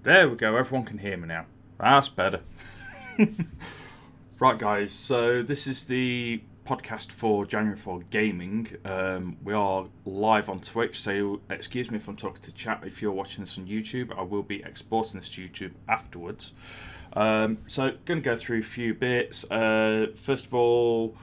There we go, everyone can hear me now. That's better. Right, guys, so this is the podcast for January for Gaming. We are live on Twitch, so excuse me if I'm talking to chat. If you're watching this on YouTube, I will be exporting this to YouTube afterwards. So, going to go through a few bits. First of all,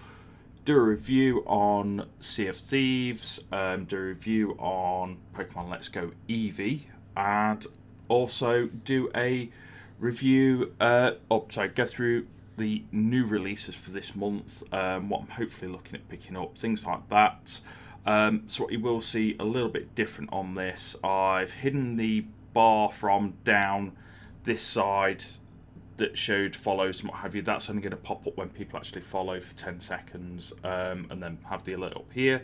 do a review on Sea of Thieves, do a review on Pokemon Let's Go Eevee, and also do a review, go through the new releases for this month, what I'm hopefully looking at picking up, things like that. So what you will see a little bit different on this, I've hidden the bar from down this side that showed follows and what have you. That's only going to pop up when people actually follow for 10 seconds, and then have the alert up here.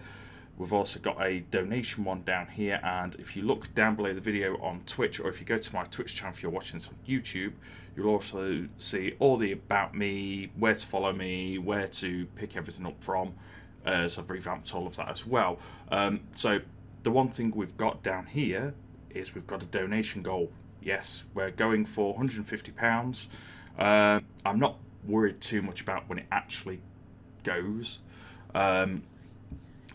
We've also got a donation one down here, and if you look down below the video on Twitch, or if you go to my Twitch channel if you're watching this on YouTube, you'll also see all the about me, where to follow me, where to pick everything up from. So I've revamped all of that as well. So the one thing we've got down here is we've got a donation goal. Yes, we're going for £150. I'm not worried too much about when it actually goes.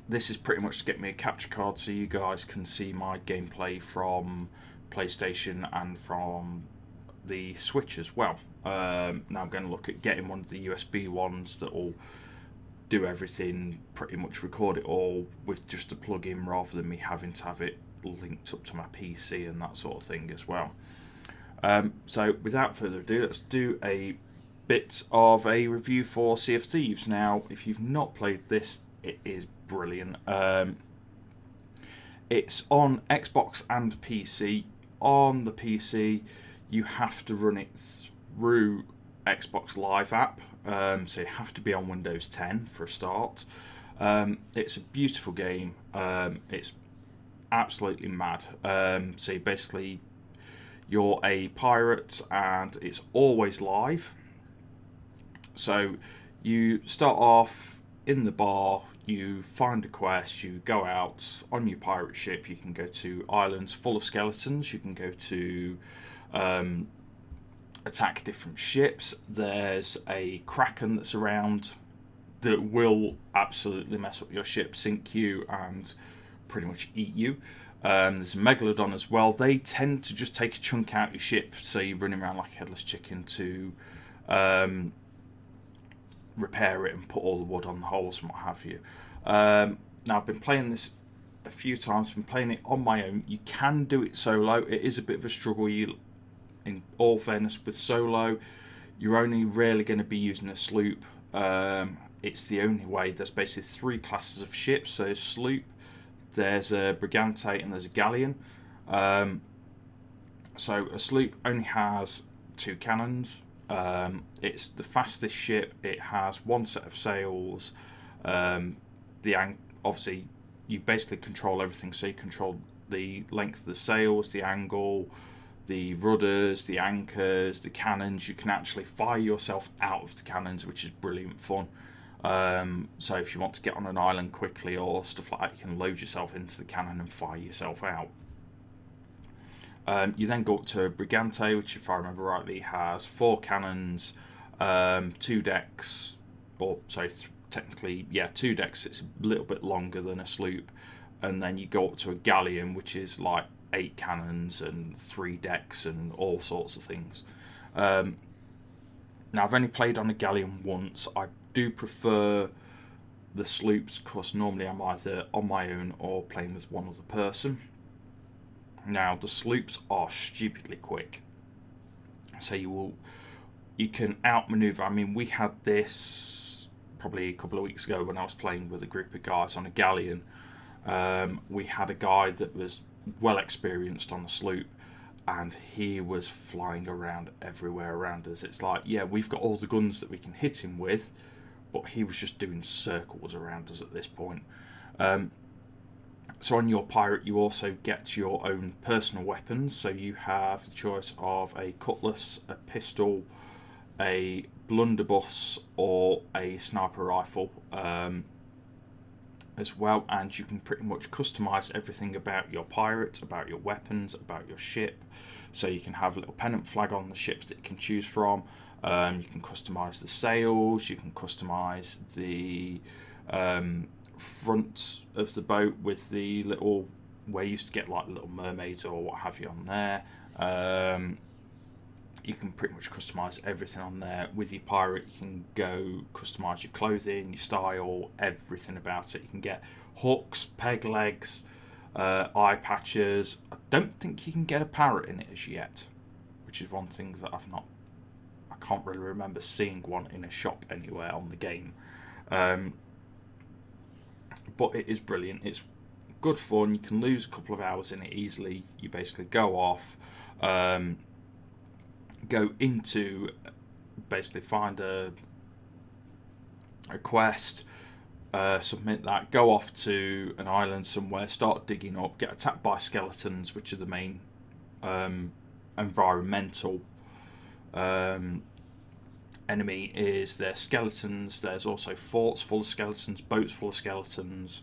This is pretty much to get me a capture card so you guys can see my gameplay from PlayStation and from the Switch as well. Now I'm going to look at getting one of the USB ones that will do everything, pretty much record it all with just a plug-in rather than me having to have it linked up to my PC and that sort of thing as well. So without further ado, let's do a bit of a review for Sea of Thieves. Now, if you've not played this, it is brilliant. It's on Xbox and PC. On the PC, you have to run it through Xbox Live app, so you have to be on Windows 10 for a start. It's a beautiful game. It's absolutely mad. So basically, you're a pirate, and it's always live. So you start off in the bar, you find a quest, you go out on your pirate ship, you can go to islands full of skeletons, you can go to attack different ships. There's a kraken that's around that will absolutely mess up your ship, sink you, and pretty much eat you. There's a megalodon as well. They tend to just take a chunk out your ship, so you're running around like a headless chicken to repair it and put all the wood on the holes and what have you. Now, I've been playing this a few times. I've been playing it on my own. You can do it solo. It is a bit of a struggle. In all fairness, with solo, you're only really going to be using a sloop. It's the only way. There's basically three classes of ships. So there's sloop, there's a brigante, and there's a galleon. So a sloop only has two cannons. It's the fastest ship. It has one set of sails. Obviously, you basically control everything. So you control the length of the sails, the angle, the rudders, the anchors, the cannons. You can actually fire yourself out of the cannons, which is brilliant fun. So if you want to get on an island quickly or stuff like that, you can load yourself into the cannon and fire yourself out. You then go up to a brigante, which, if I remember rightly, has four cannons, two decks, technically, two decks. It's a little bit longer than a sloop. And then you go up to a galleon, which is like 8 cannons and 3 decks and all sorts of things. Now, I've only played on a galleon once. I do prefer the sloops because normally I'm either on my own or playing with one other person. Now, the sloops are stupidly quick, so you can outmaneuver. I mean, we had this probably a couple of weeks ago when I was playing with a group of guys on a galleon. We had a guy that was well experienced on the sloop, and he was flying around everywhere around us. It's like, yeah, we've got all the guns that we can hit him with, but he was just doing circles around us at this point. So on your pirate, you also get your own personal weapons. So you have the choice of a cutlass, a pistol, a blunderbuss, or a sniper rifle. as well, and you can pretty much customize everything about your pirate, about your weapons, about your ship. So you can have a little pennant flag on the ship that you can choose from. You can customize the sails, you can customize the front of the boat with the little, where you used to get like little mermaids or what have you on there. You can pretty much customize everything on there. With your pirate, you can go customize your clothing, your style, everything about it. You can get hooks, peg legs, eye patches. I don't think you can get a parrot in it as yet, which is one thing that I can't really remember seeing one in a shop anywhere on the game. But it is brilliant. It's good fun. You can lose a couple of hours in it easily. You basically go off, go into, basically find a quest, submit that, go off to an island somewhere, start digging up, get attacked by skeletons, which are the main environmental enemy. Is there skeletons. There's also forts full of skeletons, boats full of skeletons.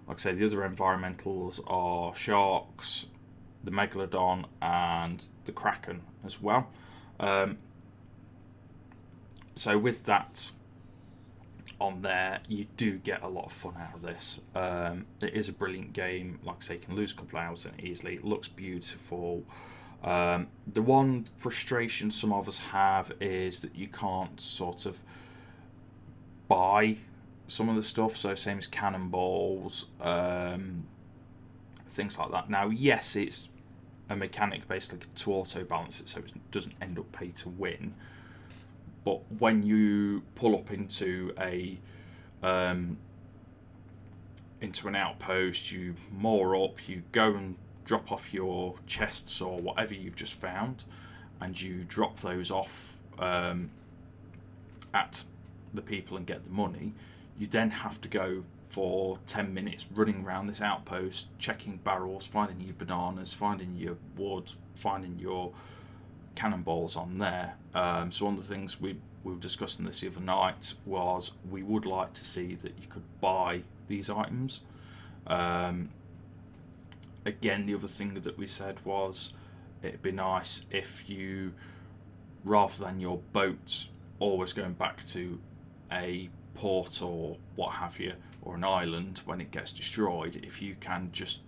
Like I say, the other environmentals are sharks, the megalodon, and the kraken as well. So with that on there, you do get a lot of fun out of this. It is a brilliant game. Like I say, you can lose a couple of hours in it easily. It looks beautiful. The one frustration some of us have is that you can't sort of buy some of the stuff. So same as cannonballs, things like that. Now, yes, it's a mechanic basically to auto balance it so it doesn't end up pay to win. But when you pull up into an outpost, you moor up, you go and drop off your chests or whatever you've just found, and you drop those off at the people and get the money. You then have to go for 10 minutes running around this outpost, checking barrels, finding your bananas, finding your wood, finding your cannonballs on there. So one of the things we were discussing this the other night was we would like to see that you could buy these items. Again, the other thing that we said was it'd be nice if you, rather than your boat always going back to a port or what have you, or an island when it gets destroyed, if you can just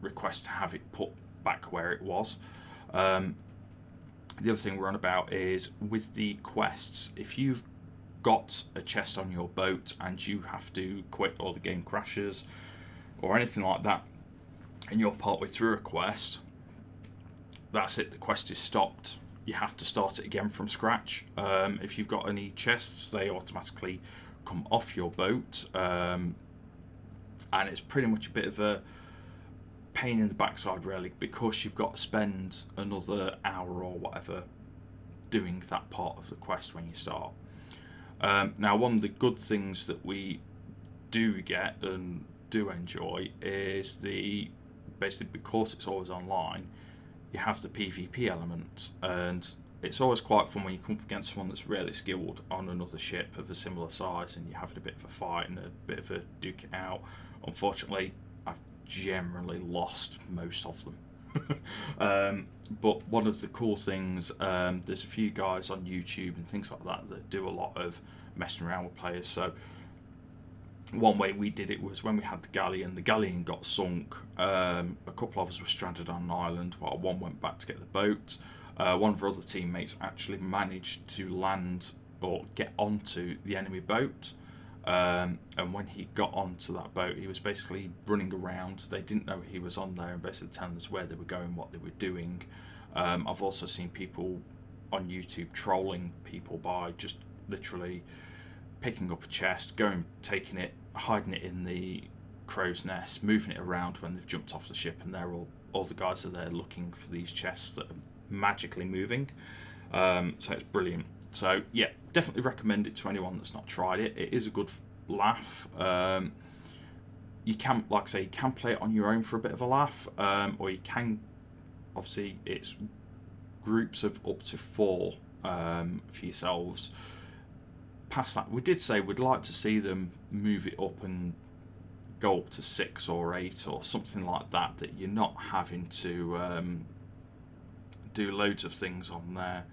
request to have it put back where it was. The other thing we're on about is with the quests, if you've got a chest on your boat and you have to quit or the game crashes or anything like that, and you're partway through a quest, that's it, the quest is stopped. You have to start it again from scratch. If you've got any chests, they automatically come off your boat, and it's pretty much a bit of a pain in the backside really, because you've got to spend another hour or whatever doing that part of the quest when you start. Now, one of the good things that we do get and do enjoy is basically because it's always online, you have the PvP element, and it's always quite fun when you come up against someone that's really skilled on another ship of a similar size and you're having a bit of a fight and a bit of a duke it out. Unfortunately, I've generally lost most of them. But one of the cool things, there's a few guys on YouTube and things like that do a lot of messing around with players. So one way we did it was when we had the galleon got sunk. A couple of us were stranded on an island while one went back to get the boat. One of our other teammates actually managed to land or get onto the enemy boat. And when he got onto that boat, he was basically running around. They didn't know he was on there and basically telling us where they were going, what they were doing. I've also seen people on YouTube trolling people by just literally picking up a chest, taking it, hiding it in the crow's nest, moving it around when they've jumped off the ship, and they're all the guys are there looking for these chests that are magically moving. So it's brilliant. So yeah, definitely recommend it to anyone that's not tried it. It is a good laugh. You can, like I say, you can play it on your own for a bit of a laugh, or you can, obviously it's groups of up to 4 for yourselves. Past that, we did say we'd like to see them move it up and go up to 6 or 8 or something like that, that you're not having to do loads of things on there.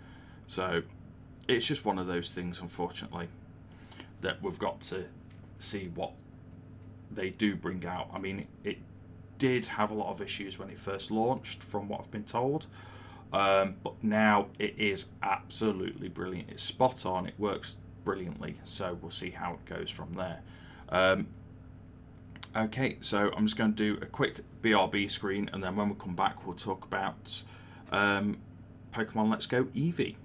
So it's just one of those things, unfortunately, that we've got to see what they do bring out. I mean, it did have a lot of issues when it first launched, from what I've been told, but now it is absolutely brilliant. It's spot on, it works brilliantly, so we'll see how it goes from there. Okay, so I'm just going to do a quick BRB screen, and then when we come back we'll talk about Pokemon Let's Go Eevee.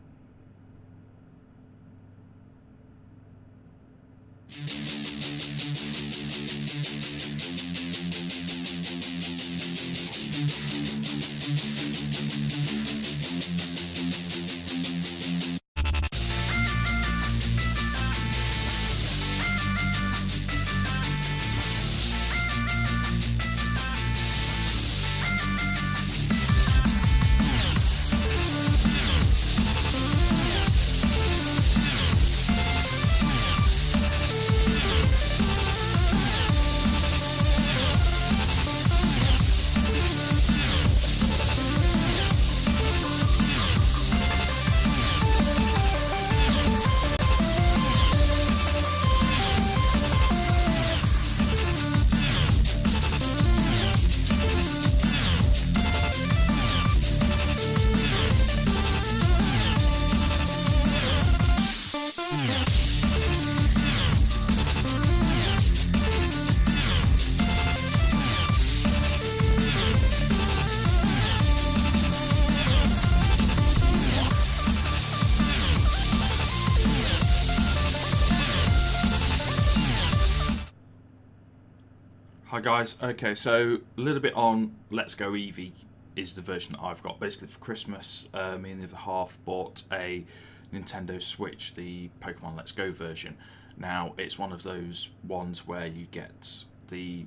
Hi guys, okay, so a little bit on Let's Go Eevee is the version that I've got. Basically for Christmas, me and the other half bought a Nintendo Switch, the Pokemon Let's Go version. Now, it's one of those ones where you get the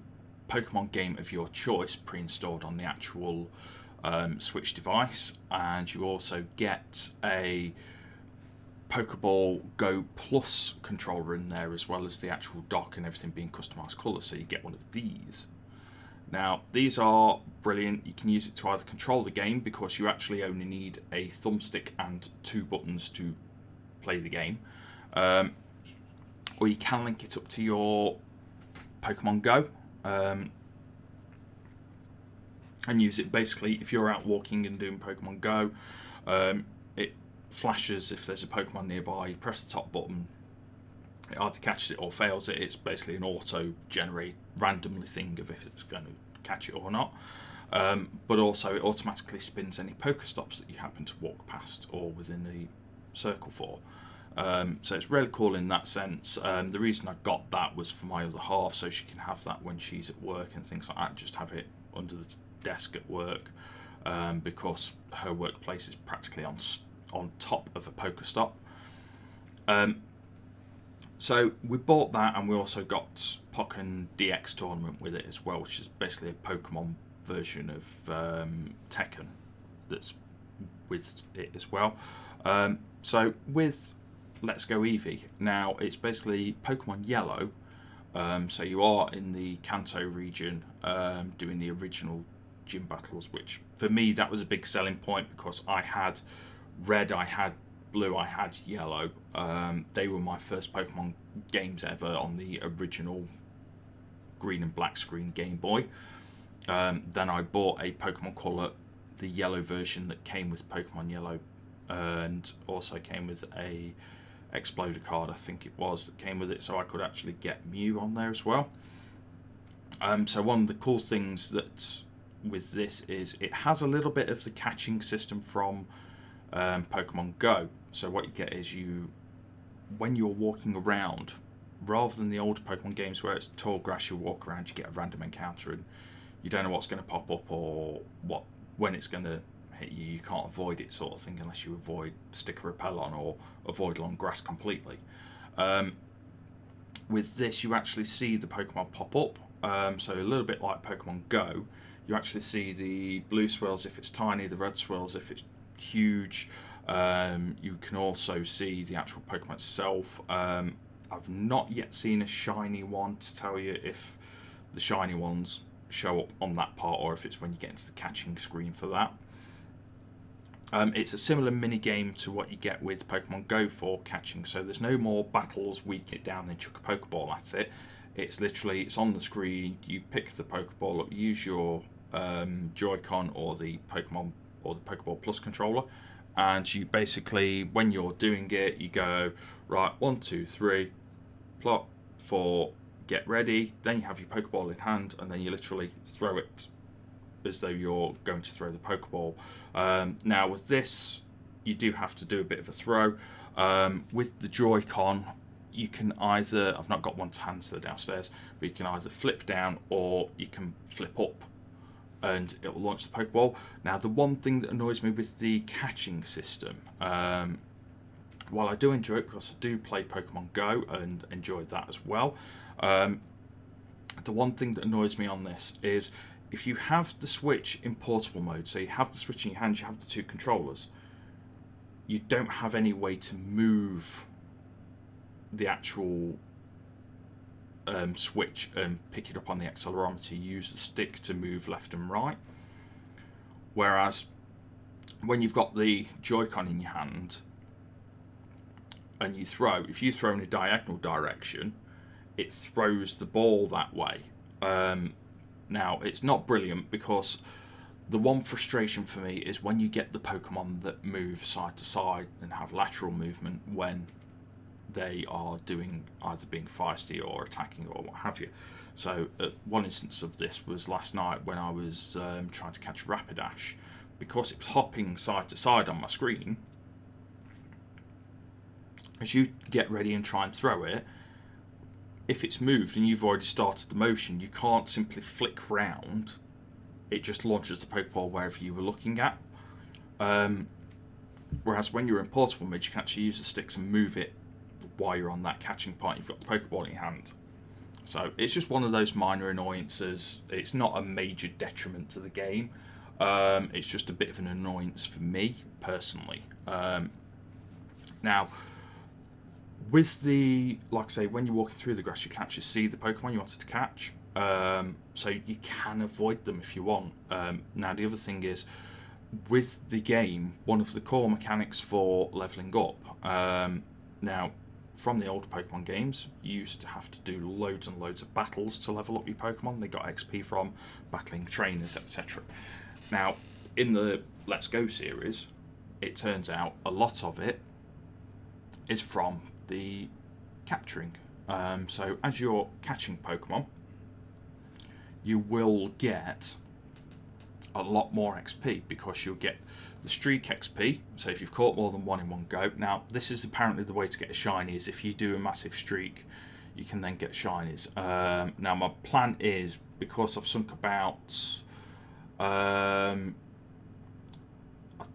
Pokemon game of your choice pre-installed on the actual Switch device, and you also get a Pokeball Go Plus controller in there, as well as the actual dock and everything being customized colours, so you get one of these. Now, these are brilliant. You can use it to either control the game, because you actually only need a thumbstick and 2 buttons to play the game, or you can link it up to your Pokemon Go and use it. Basically, if you're out walking and doing Pokemon Go, it flashes if there's a Pokemon nearby. You press the top button, it either catches it or fails it. It's basically an auto generate randomly thing of if it's going to catch it or not, but also it automatically spins any Pokestops that you happen to walk past or within the circle for. So it's really cool in that sense. The reason I got that was for my other half, so she can have that when she's at work and things like that, just have it under the desk at work, because her workplace is practically on top of a Pokestop. So we bought that, and we also got Pokken DX Tournament with it as well, which is basically a Pokemon version of Tekken that's with it as well. So with Let's Go Eevee, now it's basically Pokemon Yellow, so you are in the Kanto region doing the original gym battles, which for me that was a big selling point, because I had Red, I had Blue, I had Yellow. They were my first Pokemon games ever on the original green and black screen Game Boy. Then I bought a Pokemon Colour, the yellow version that came with Pokemon Yellow, and also came with a Exploder card, I think it was, that came with it, so I could actually get Mew on there as well. So one of the cool things that with this is it has a little bit of the catching system from Pokemon Go. So what you get is, when you're walking around, rather than the old Pokemon games where it's tall grass, you walk around, you get a random encounter and you don't know what's going to pop up or when it's going to hit you. You can't avoid it, sort of thing, unless you avoid stick a repel on or avoid long grass completely. With this, you actually see the Pokemon pop up, so a little bit like Pokemon Go. You actually see the blue swirls if it's tiny, the red swirls if it's huge. You can also see the actual Pokemon itself. I've not yet seen a shiny one to tell you if the shiny ones show up on that part, or if it's when you get into the catching screen for that. It's a similar mini game to what you get with Pokemon Go for catching, so there's no more battles, weaken it down, then chuck a Pokeball at it. It's literally, it's on the screen, you pick the Pokeball up, use your Joy-Con or the Pokeball Plus controller, and you basically, when you're doing it, you go, right, 1, 2, 3, plot, 4, get ready, then you have your Pokeball in hand, and then you literally throw it as though you're going to throw the Pokeball. Now with this, you do have to do a bit of a throw. With the Joy-Con, you can either, I've not got one to hand, so they're downstairs, but you can either flip down or you can flip up and it will launch the Pokeball. Now the one thing that annoys me with the catching system, while I do enjoy it because I do play Pokemon Go and enjoy that as well, the one thing that annoys me on this is if you have the Switch in portable mode, so you have the Switch in your hands, you have the two controllers, you don't have any way to move the actual Switch and pick it up on the accelerometer. You use the stick to move left and right. Whereas when you've got the Joy-Con in your hand and you throw, if you throw in a diagonal direction, it throws the ball that way. Now, it's not brilliant because the one frustration for me is when you get the Pokemon that move side to side and have lateral movement when they are doing either being feisty or attacking or what have you. So one instance of this was last night when I was trying to catch Rapidash. Because it was hopping side to side on my screen, as you get ready and try and throw it, if it's moved and you've already started the motion, you can't simply flick round. It just launches the Pokeball wherever you were looking at. Whereas when you're in portable mode, you can actually use the sticks and move it while you're on that catching point. You've got the Pokeball in your hand. So it's just one of those minor annoyances. It's not a major detriment to the game. It's just a bit of an annoyance for me, personally. Now, with the, like I say, when you're walking through the grass, you can actually see the Pokemon you wanted to catch. So you can avoid them if you want. Now, the other thing is, with the game, one of the core mechanics for leveling up, now, from the old Pokemon games, you used to have to do loads and loads of battles to level up your Pokemon. They got XP from battling trainers, etc. Now, in the Let's Go series, it turns out a lot of it is from the capturing. So as you're catching Pokemon, you will get a lot more XP because you'll get the streak XP. So if you've caught more than one in one go. Now, this is apparently the way to get a shiny, is if you do a massive streak, you can then get shinies. Now, my plan is, because I've sunk about, I'd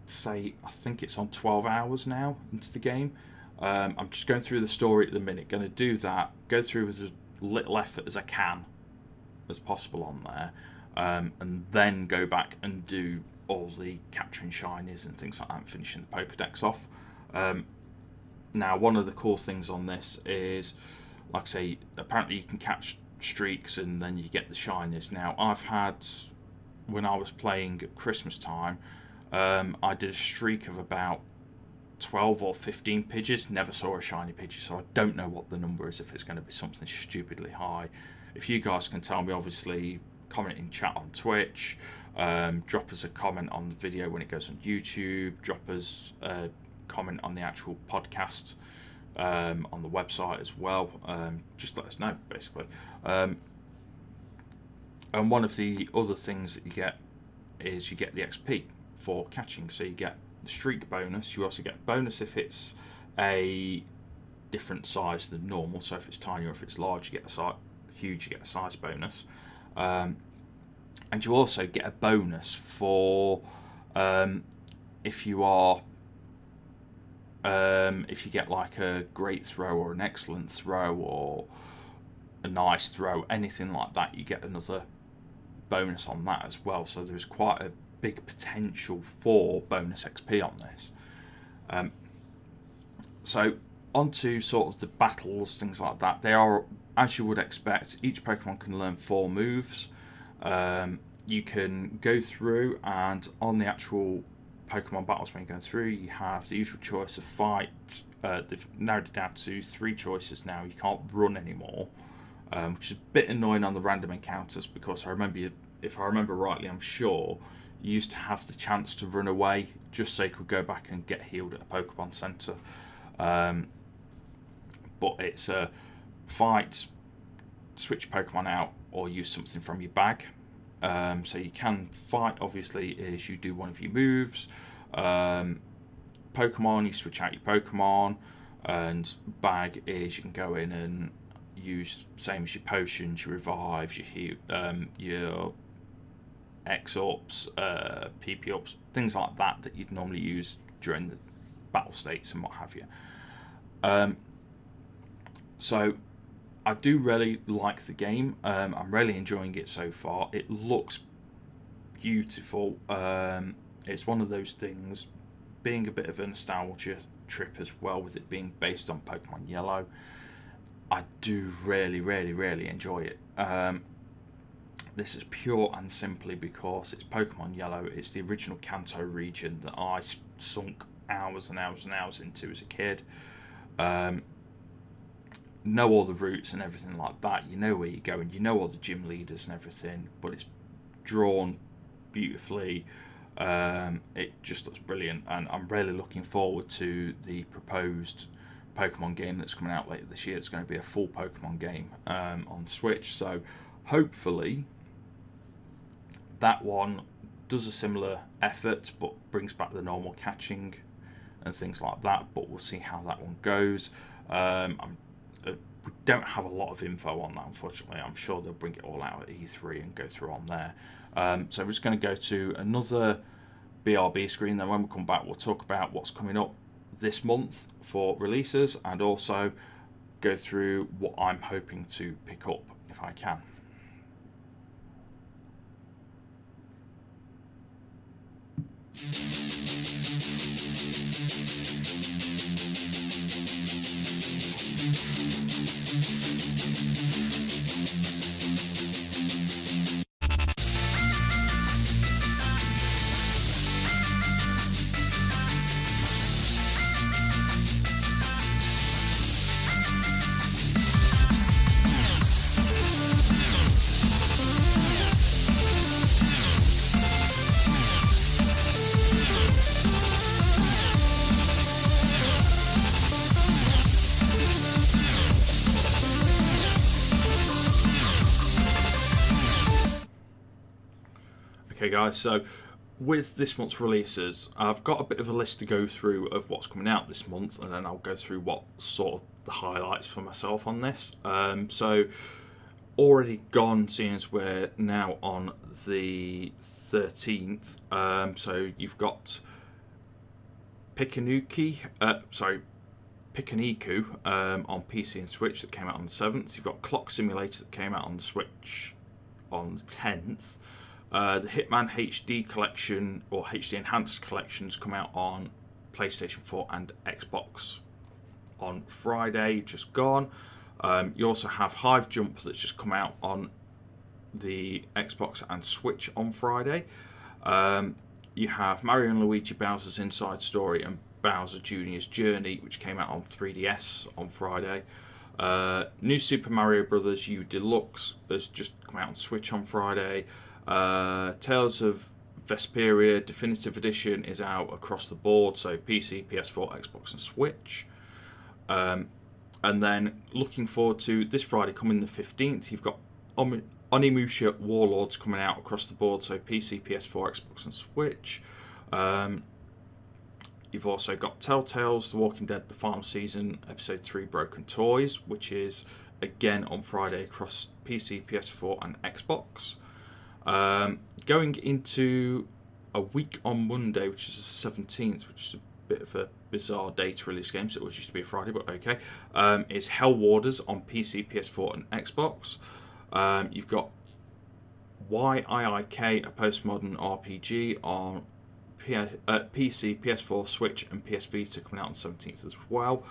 say, I think it's on 12 hours now into the game. I'm just going through the story at the minute, going to do that, go through as little effort as I can as possible on there, and then go back and do all the capturing shinies and things like that and finishing the Pokedex off. Now, one of the cool things on this is, like I say, apparently you can catch streaks and then you get the shinies. Now, I've had, when I was playing at Christmas time, I did a streak of about 12 or 15 Pidgeys, never saw a shiny Pidgey, so I don't know what the number is, if it's going to be something stupidly high. If you guys can tell me, obviously, comment in chat on Twitch, drop us a comment on the video when it goes on YouTube, drop us a comment on the actual podcast on the website as well. Just let us know, basically. And one of the other things that you get is you get the XP for catching, so you get the streak bonus. You also get a bonus if it's a different size than normal, so if it's tiny or if it's large, you get a size, huge, you get a size bonus. And you also get a bonus for if you are if you get like a great throw or an excellent throw or a nice throw, anything like that, you get another bonus on that as well. So there's quite a big potential for bonus XP on this. So onto sort of the battles, things like that. They are as you would expect, each Pokemon can learn 4 moves. You can go through, and on the actual Pokemon battles when you're going through, you have the usual choice of fight. They've narrowed it down to 3 choices now. You can't run anymore, which is a bit annoying on the random encounters, because if I remember rightly, I'm sure you used to have the chance to run away just so you could go back and get healed at a Pokemon Center. But it's a fight, switch Pokemon out, or use something from your bag. So you can fight, obviously, is you do one of your moves. Pokemon, you switch out your Pokemon. And bag is you can go in and use, same as your potions, your revives, your X-ups, PP-ups, things like that you'd normally use during the battle states and what have you. So I do really like the game. I'm really enjoying it so far. It looks beautiful. It's one of those things, being a bit of a nostalgia trip as well, with it being based on Pokemon Yellow. I do really, really, really enjoy it. This is pure and simply because it's Pokemon Yellow. It's the original Kanto region that I sunk hours and hours and hours into as a kid. Know all the routes and everything like that. You know where you're going. You know all the gym leaders and everything. But it's drawn beautifully. It just looks brilliant, and I'm really looking forward to the proposed Pokemon game that's coming out later this year. It's going to be a full Pokemon game on Switch. So hopefully that one does a similar effort, but brings back the normal catching and things like that. But we'll see how that one goes. We don't have a lot of info on that, unfortunately. I'm sure they'll bring it all out at E3 and go through on there. So we're just going to go to another BRB screen. Then when we come back, we'll talk about what's coming up this month for releases, and also go through what I'm hoping to pick up if I can. Okay guys, so with this month's releases, I've got a bit of a list to go through of what's coming out this month, and then I'll go through what sort of the highlights for myself on this. So already gone, seeing as we're now on the 13th. So you've got Pikaniku on PC and Switch that came out on the 7th. You've got Clock Simulator that came out on the Switch on the 10th. The Hitman HD Collection, or HD Enhanced Collections, come out on PlayStation 4 and Xbox on Friday, just gone. You also have Hive Jump that's just come out on the Xbox and Switch on Friday. You have Mario and Luigi Bowser's Inside Story and Bowser Jr.'s Journey, which came out on 3DS on Friday. New Super Mario Bros. U Deluxe has just come out on Switch on Friday. Tales of Vesperia Definitive Edition is out across the board, so PC, PS4, Xbox and Switch. And then looking forward to this Friday coming the 15th, you've got Onimusha Warlords coming out across the board, so PC, PS4, Xbox and Switch. You've also got Telltale's The Walking Dead The Final Season Episode 3 Broken Toys, which is again on Friday across PC, PS4 and Xbox. Going into a week on Monday, which is the 17th, which is a bit of a bizarre day to release games. It was used to be a Friday, but okay. Is Hell Warders on PC, PS4 and Xbox. You've got YIIK, a postmodern RPG on PC, PS4, Switch and PS Vita coming out on the 17th as well.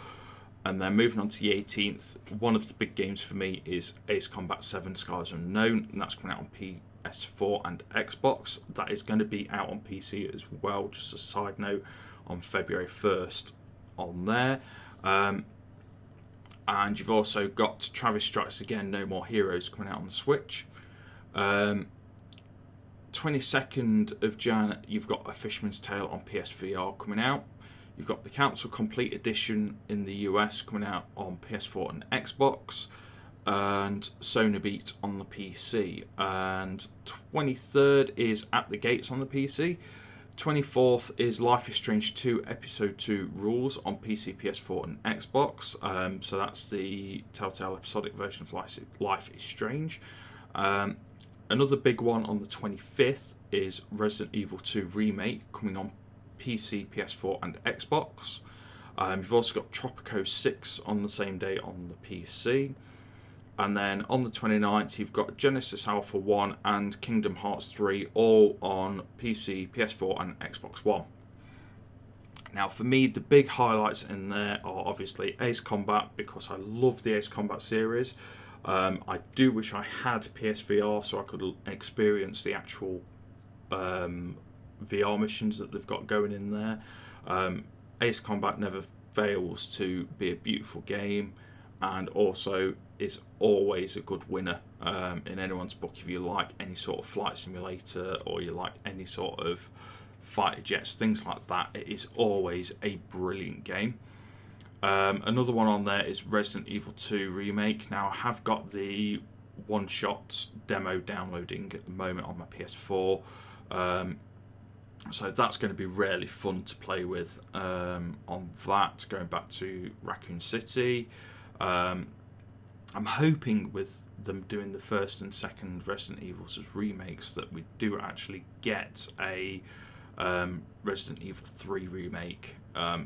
And then moving on to the 18th, one of the big games for me is Ace Combat 7 Skies Unknown, and that's coming out on PS4 and Xbox. That is going to be out on PC as well, just a side note, on February 1st on there. And you've also got Travis Strikes Again, No More Heroes coming out on the Switch. 22nd of Jan, you've got A Fisherman's Tale on PSVR coming out. You've got the Council Complete Edition in the US coming out on PS4 and Xbox, and Sonabeat on the PC. And 23rd is At the Gates on the PC. 24th is Life is Strange 2 Episode 2 Rules on PC, PS4 and Xbox. So that's the Telltale episodic version of Life is Strange. Another big one on the 25th is Resident Evil 2 Remake coming on PC, PS4 and Xbox. You've also got Tropico 6 on the same day on the PC. And then on the 29th, you've got Genesis Alpha 1 and Kingdom Hearts 3, all on PC, PS4 and Xbox One. Now, for me, the big highlights in there are obviously Ace Combat, because I love the Ace Combat series. I do wish I had PSVR so I could experience the actual VR missions that they've got going in there. Ace Combat never fails to be a beautiful game, and also is always a good winner in anyone's book. If you like any sort of flight simulator, or you like any sort of fighter jets, things like that, it is always a brilliant game. Another one on there is Resident Evil 2 Remake. Now, I have got the one-shot demo downloading at the moment on my PS4, so that's going to be really fun to play with on that, going back to Raccoon City. I'm hoping with them doing the first and second Resident Evils as remakes that we do actually get a Resident Evil 3 remake.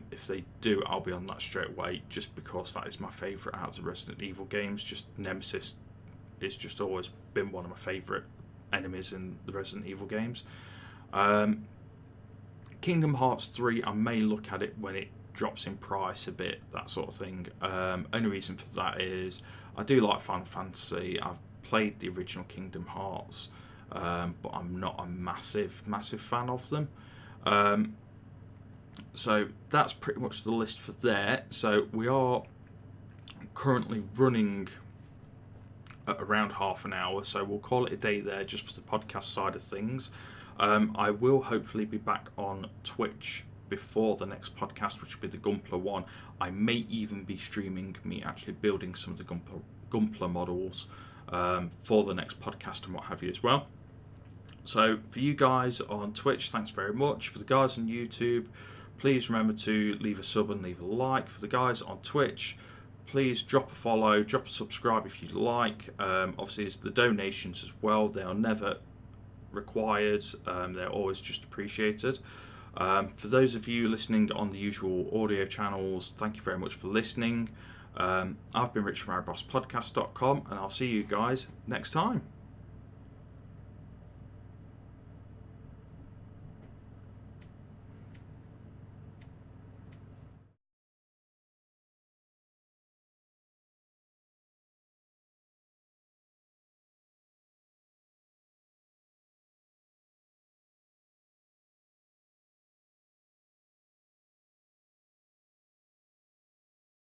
If they do, I'll be on that straight away, just because that is my favourite out of the Resident Evil games. Just Nemesis is just always been one of my favourite enemies in the Resident Evil games. Kingdom Hearts 3, I may look at it when it drops in price a bit, that sort of thing. Only reason for that is I do like Final Fantasy. I've played the original Kingdom Hearts, but I'm not a massive fan of them. So that's pretty much the list for there. So we are currently running at around half an hour, so we'll call it a day there just for the podcast side of things. I will hopefully be back on Twitch before the next podcast, which will be the Gunpla one. I may even be streaming me actually building some of the Gunpla models for the next podcast and what have you as well. So for you guys on Twitch, thanks very much. For the guys on YouTube, please remember to leave a sub and leave a like. For the guys on Twitch, please drop a follow, drop a subscribe if you like. Obviously, it's the donations as well. They are never required. They're always just appreciated. For those of you listening on the usual audio channels, thank you very much for listening. I've been Rich from OurBossPodcast.com, and I'll see you guys next time.